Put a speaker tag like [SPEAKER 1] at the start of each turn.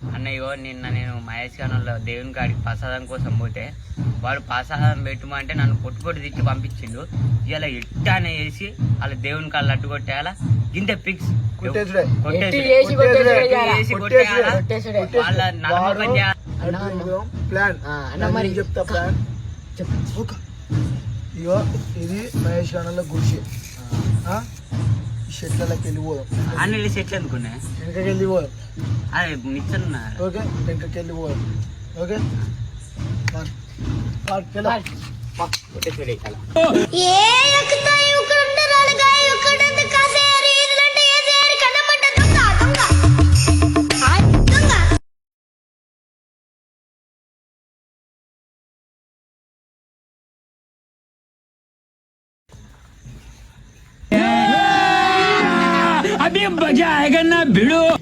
[SPEAKER 1] అన్నయ్యో నిన్న నేను మహేష్ ఖాన్లో దేవుని కాడికి ప్రసాదం కోసం పోతే వాడు ప్రసాదం పెట్టుమంటే నన్ను పొట్టు తిట్టి పంపించిండు. ఇలా ఇట్టానే వేసి వాళ్ళ దేవుని కాళ్ళు అడ్డు కొట్టేయాలా గింత ఫిక్స్ వాళ్ళ
[SPEAKER 2] ప్లాన్ చెప్తా. ప్లాన్ ఇగో ఇది మహేష్ ఖాన్లో గుడిసి షెట్లకి వెళ్ళిపోదాం.
[SPEAKER 1] అన్ని సెట్లు అనుకున్నా
[SPEAKER 2] వెనకకి వెళ్ళిపోదాం.
[SPEAKER 1] అదే నిచ్చన్నా
[SPEAKER 2] ఓకే వెనకకి వెళ్ళిపోదాం. ఓకే
[SPEAKER 1] अभी मजा आएगा ना भिड़ो.